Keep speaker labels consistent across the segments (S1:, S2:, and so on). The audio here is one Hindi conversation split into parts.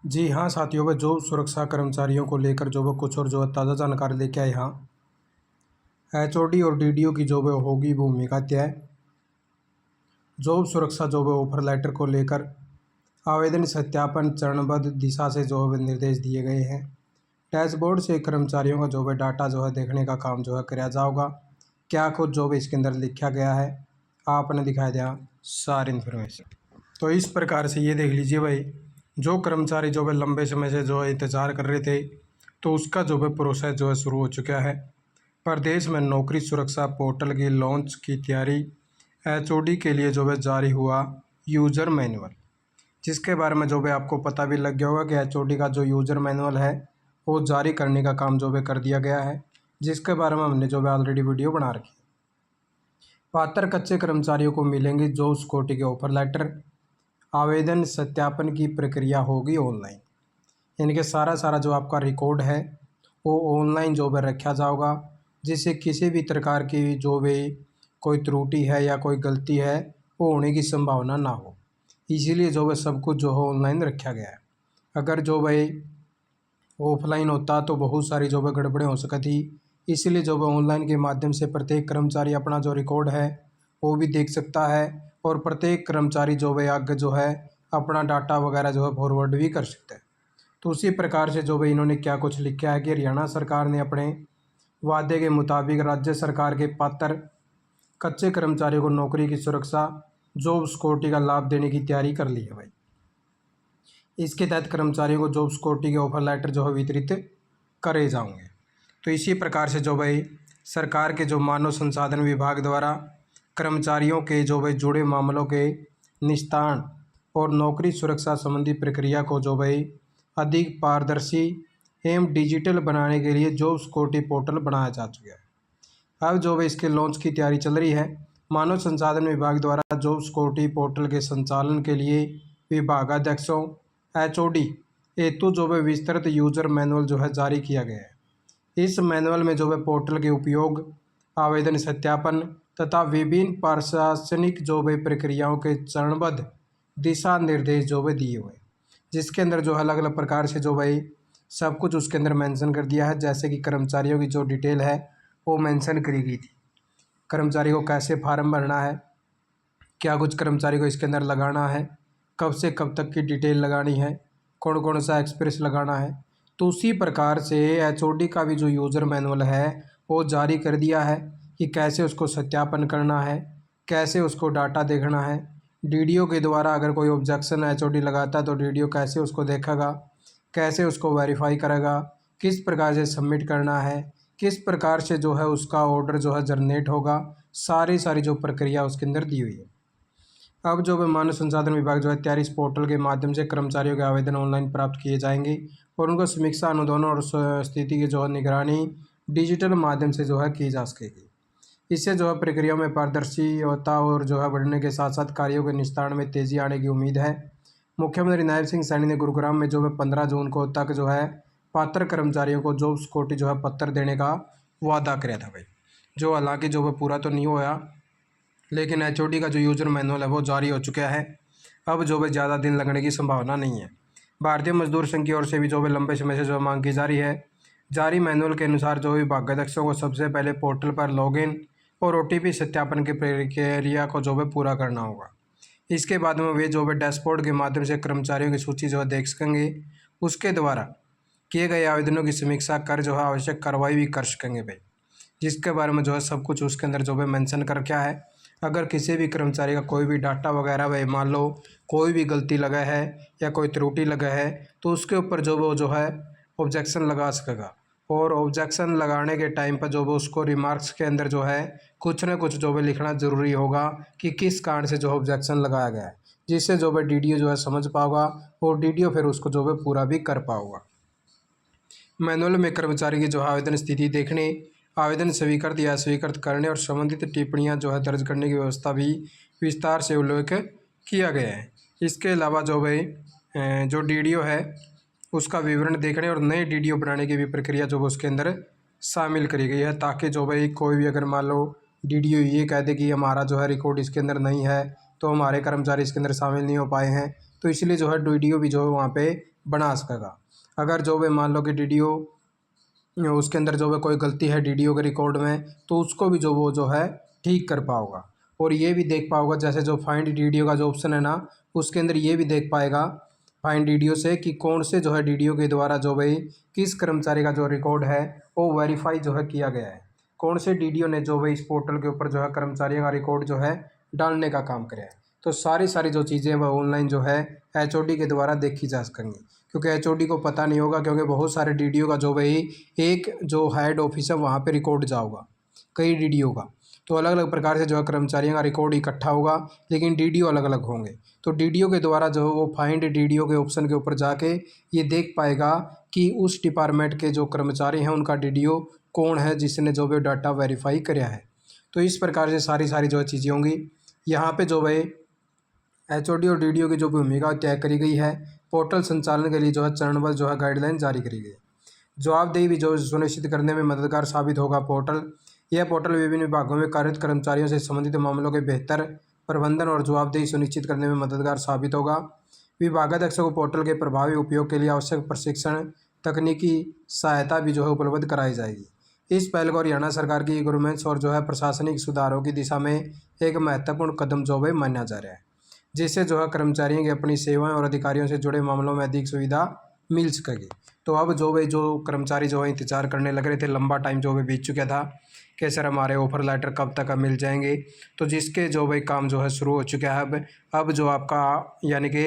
S1: जी हाँ साथियों, वह जॉब सुरक्षा कर्मचारियों को लेकर जो है कुछ और जो है ताज़ा जानकारी लेके आए। यहाँ एचओडी और डीडीओ की जो है होगी भूमिका क्या है। जॉब सुरक्षा जो है ऑफर लेटर को लेकर आवेदन सत्यापन चरणबद्ध दिशा से जो है निर्देश दिए गए हैं। डैशबोर्ड से कर्मचारियों का जो है डाटा जो है देखने का काम जो है किया जाएगा। क्या कुछ जो है इसके अंदर लिखा गया है आपने दिखाया दिया सारी इन्फॉर्मेशन। तो इस प्रकार से ये देख लीजिए भाई, जो कर्मचारी जो है लंबे समय से जो है इंतज़ार कर रहे थे, तो उसका जो है प्रोसेस जो है शुरू हो चुका है। प्रदेश में नौकरी सुरक्षा पोर्टल की लॉन्च की तैयारी। एचओडी के लिए जो है जारी हुआ यूज़र मैनुअल, जिसके बारे में जो है आपको पता भी लग गया होगा कि एचओडी का जो यूज़र मैनुअल है वो जारी करने का काम जो है कर दिया गया है, जिसके बारे में हमने जो है ऑलरेडी वीडियो बना रखी। पात्र कच्चे कर्मचारियों को मिलेंगे जॉब सिक्योरिटी के ऑफर लेटर। आवेदन सत्यापन की प्रक्रिया होगी ऑनलाइन, यानी कि सारा जो आपका रिकॉर्ड है वो ऑनलाइन जो है रखा जाएगा, जिससे किसी भी प्रकार की जो भी कोई त्रुटि है या कोई गलती है वो होने की संभावना ना हो। इसीलिए जो है सब कुछ जो है ऑनलाइन रखा गया है। अगर जो भाई ऑफलाइन होता तो बहुत सारी जो है गड़बड़ें हो सकती। इसलिए जो है ऑनलाइन के माध्यम से प्रत्येक कर्मचारी अपना जो रिकॉर्ड है वो भी देख सकता है, और प्रत्येक कर्मचारी जो है आगे जो है अपना डाटा वगैरह जो है फॉरवर्ड भी कर सकते हैं। तो उसी प्रकार से जो है इन्होंने क्या कुछ लिखा है कि हरियाणा सरकार ने अपने वादे के मुताबिक राज्य सरकार के पात्र कच्चे कर्मचारियों को नौकरी की सुरक्षा जॉब सिक्योरिटी का लाभ देने की तैयारी कर ली है भाई। इसके तहत कर्मचारियों को जॉब सिक्योरिटी के ऑफर लेटर जो है वितरित करे जाएंगे। तो इसी प्रकार से जो भाई सरकार के जो मानव संसाधन विभाग द्वारा कर्मचारियों के जो भाई जुड़े मामलों के निस्तारण और नौकरी सुरक्षा संबंधी प्रक्रिया को जो भाई अधिक पारदर्शी एवं डिजिटल बनाने के लिए जॉब सिक्योरिटी पोर्टल बनाया जा चुका है। अब जो भाई इसके लॉन्च की तैयारी चल रही है। मानव संसाधन विभाग द्वारा जॉब सिक्योरिटी पोर्टल के संचालन के लिए विभागाध्यक्षों एचओडी हेतु जो है विस्तृत यूजर मैनुअल जो है जारी किया गया है। इस मैनुअल में जो है पोर्टल के उपयोग, आवेदन सत्यापन तथा विभिन्न प्रशासनिक जो है प्रक्रियाओं के चरणबद्ध दिशा निर्देश जो है दिए हुए, जिसके अंदर जो अलग अलग प्रकार से जो भाई सब कुछ उसके अंदर मेंशन कर दिया है। जैसे कि कर्मचारियों की जो डिटेल है वो मेंशन करी गई थी, कर्मचारी को कैसे फार्म भरना है, क्या कुछ कर्मचारी को इसके अंदर लगाना है, कब से कब तक की डिटेल लगानी है, कौन कौन सा एक्सप्रेस लगाना है। तो उसी प्रकार से एचओडी का भी जो यूज़र मैनुअल है वो जारी कर दिया है कि कैसे उसको सत्यापन करना है, कैसे उसको डाटा देखना है। डीडीओ के द्वारा अगर कोई ऑब्जेक्शन एचओडी लगाता है तो डीडीओ कैसे उसको देखेगा, कैसे उसको वेरीफाई करेगा, किस प्रकार से सबमिट करना है, किस प्रकार से जो है उसका ऑर्डर जो है जनरेट होगा। सारी जो प्रक्रिया उसके अंदर दी हुई है। अब जो है मानव संसाधन विभाग जो है तैयारी इस पोर्टल के माध्यम से कर्मचारियों के आवेदन ऑनलाइन प्राप्त किए जाएंगे, और उनको समीक्षा अनुदान और स्थिति की जो है निगरानी डिजिटल माध्यम से जो है की जा सकेगी। इससे जो है प्रक्रिया में पारदर्शिता और जो है बढ़ने के साथ साथ कार्यों के निस्तारण में तेजी आने की उम्मीद है। मुख्यमंत्री नायब सिंह सैनी ने गुरुग्राम में जो है 15 जून को तक जो है पात्र कर्मचारियों को जॉब सिक्योरिटी जो है पत्र देने का वादा किया था भाई, जो हालांकि जो है पूरा तो नहीं हुआ, लेकिन एचओडी का जो यूज़र मैनुअल है वो जारी हो चुका है। अब जो है ज़्यादा दिन लगने की संभावना नहीं है। भारतीय मजदूर संघ की ओर से भी जो है लंबे समय से जो मांग की जा रही है। जारी मैनुअल के अनुसार जो विभागाध्यक्षों को सबसे पहले पोर्टल पर लॉगिन और ओटीपी सत्यापन की प्रक्रिया को जो है पूरा करना होगा। इसके बाद में वे जो है डैशबोर्ड के माध्यम से कर्मचारियों की सूची जो है देख सकेंगे। उसके द्वारा किए गए आवेदनों की समीक्षा कर जो है आवश्यक कार्रवाई भी कर सकेंगे भाई, जिसके बारे में जो है सब कुछ उसके अंदर जो है मेंशन कर क्या है। अगर किसी भी कर्मचारी का कोई भी डाटा वगैरह भाई मान लो कोई भी गलती लगा है या कोई त्रुटि लगा है तो उसके ऊपर जो वो जो है ऑब्जेक्शन लगा सकेगा, और ऑब्जेक्शन लगाने के टाइम पर जो वो उसको रिमार्क्स के अंदर जो है कुछ ना कुछ जो है लिखना ज़रूरी होगा कि किस कारण से जो ऑब्जेक्शन लगाया गया है, जिससे जो है डीडीओ जो है समझ पाओगा और डीडीओ फिर उसको जो है पूरा भी कर पाओगा। मैनुअल में कर्मचारी की जो आवेदन स्थिति देखने, आवेदन स्वीकृत या अस्वीकृत करने और संबंधित टिप्पणियां जो है दर्ज करने की व्यवस्था भी विस्तार से उल्लेख किया गया है। इसके अलावा जो भाई जो डीडीओ है उसका विवरण देखने और नए डीडीओ बनाने की भी प्रक्रिया जो है उसके अंदर शामिल करी गई है, ताकि जो भाई कोई भी अगर मान लो डीडीओ ये कह दे कि हमारा जो है रिकॉर्ड इसके अंदर नहीं है तो हमारे कर्मचारी इसके अंदर शामिल नहीं हो पाए हैं, तो इसलिए जो है वीडियो भी जो है वहाँ पे बना सकेगा। अगर जो है मान लो कि वीडियो उसके अंदर जो है कोई गलती है वीडियो के रिकॉर्ड में, तो उसको भी जो वो जो है ठीक कर पाओगा। और ये भी देख पाओगा जैसे जो फाइंड वीडियो का जो ऑप्शन है ना, उसके अंदर ये भी देख पाएगा फाइंड वीडियो से कि कौन से जो है वीडियो के द्वारा जो भाई किस कर्मचारी का जो रिकॉर्ड है वो वेरीफाई जो है किया गया है, कौन से वीडियो ने जो भाई इस पोर्टल के ऊपर जो है कर्मचारियों का रिकॉर्ड जो है डालने का काम करे है। तो सारी सारी जो चीज़ें वह ऑनलाइन जो है एचओडी के द्वारा देखी जा सकेंगी, क्योंकि एचओडी को पता नहीं होगा, क्योंकि बहुत सारे वीडियो का जो भाई एक जो हेड ऑफिस है वहाँ पे रिकॉर्ड जाओगा कई वीडियो का, तो अलग अलग प्रकार से जो है कर्मचारियों का रिकॉर्ड इकट्ठा होगा, लेकिन डीडीओ अलग अलग होंगे। तो डीडीओ के द्वारा जो है वो फाइंड डीडीओ के ऑप्शन के ऊपर जाके ये देख पाएगा कि उस डिपार्टमेंट के जो कर्मचारी हैं उनका डीडीओ कौन है जिसने जो भी डाटा वेरीफाई कराया है। तो इस प्रकार से सारी सारी जो है चीज़ें होंगी। यहाँ पे जो है एचओडी और डीडीओ की जो भूमिका तय करी गई है, पोर्टल संचालन के लिए जो है चरणबद्ध जो है गाइडलाइन जारी करी गई है। जवाबदेही भी जो सुनिश्चित करने में मददगार साबित होगा पोर्टल। यह पोर्टल विभिन्न विभागों में कार्यरत कर्मचारियों से संबंधित मामलों के बेहतर प्रबंधन और जवाबदेही सुनिश्चित करने में मददगार साबित होगा। विभागाध्यक्षों को पोर्टल के प्रभावी उपयोग के लिए आवश्यक प्रशिक्षण, तकनीकी सहायता भी जो है उपलब्ध कराई जाएगी। इस पहल को हरियाणा सरकार की गवर्नेंस और जो है प्रशासनिक सुधारों की दिशा में एक महत्वपूर्ण कदम जो है माना जा रहा है, जिससे जो है कर्मचारियों की अपनी सेवाएं और अधिकारियों से जुड़े मामलों में अधिक सुविधा मिल सकेगी। तो अब जो भाई जो कर्मचारी जो है इंतजार करने लग रहे थे, लंबा टाइम जो है बीत चुका था कि सर हमारे ऑफर लेटर कब तक मिल जाएंगे, तो जिसके जो भाई काम जो है शुरू हो चुका है। अब जो आपका यानी कि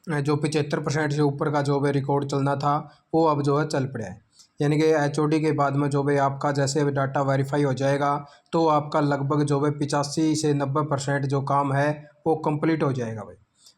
S1: जो 75% से ऊपर का जो भाई रिकॉर्ड चलना था वो अब जो है चल पड़ा है। यानी कि एचओडी के बाद में जो भाई आपका जैसे डाटा वेरीफाई हो जाएगा तो आपका लगभग जो भाई 85 से 90% जो काम है वो कंप्लीट हो जाएगा भाई।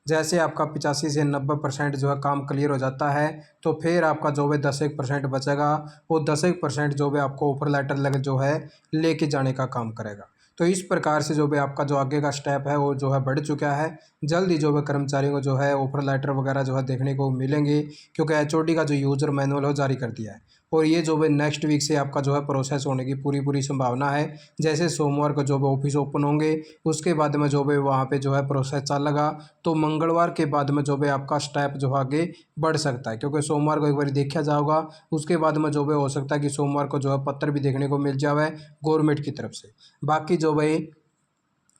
S1: जैसे आपका 85 से 90% जो है काम क्लियर हो जाता है तो फिर आपका जो है 10% बचेगा, वो 10% जो है आपको ऑफर लेटर लग जो है लेके जाने का काम करेगा। तो इस प्रकार से जो भी आपका जो आगे का स्टेप है वो जो है बढ़ चुका है। जल्द ही जो है कर्मचारियों को जो है ऑफर लेटर वगैरह जो है देखने को मिलेंगे, क्योंकि एचओडी का जो यूज़र मैनुअल हो जारी कर दिया है। और ये जो है नेक्स्ट वीक से आपका जो है प्रोसेस होने की पूरी पूरी संभावना है। जैसे सोमवार को जो है ऑफिस ओपन होंगे, उसके बाद में जो है वहाँ पे जो है प्रोसेस चलेगा, तो मंगलवार के बाद में जो है आपका स्टेप जो आगे बढ़ सकता है, क्योंकि सोमवार को एक बार देखा जाएगा, उसके बाद में जो है हो सकता है कि सोमवार को जो है पत्र भी देखने को मिल जाए गवर्नमेंट की तरफ से। बाकी जो भाई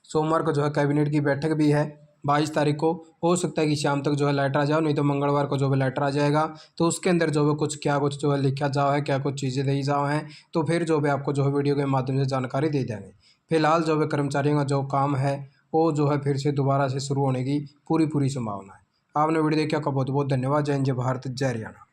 S1: सोमवार को जो है कैबिनेट की बैठक भी है 22 तारीख को, हो सकता है कि शाम तक जो है लेटर आ जाओ, नहीं तो मंगलवार को जो है लेटर आ जाएगा। तो उसके अंदर जो है कुछ जो है लिखा जाओ है, क्या कुछ चीज़ें दी जाओ हैं, तो फिर जो है आपको जो है वीडियो के माध्यम से जानकारी दे देंगे। फिलहाल जो है कर्मचारियों का जो काम है वो जो है फिर से दोबारा से शुरू होने की पूरी पूरी संभावना है। आपने वीडियो देखा, आपका बहुत बहुत धन्यवाद। जय हिंद, जय भारत, जय हरियाणा।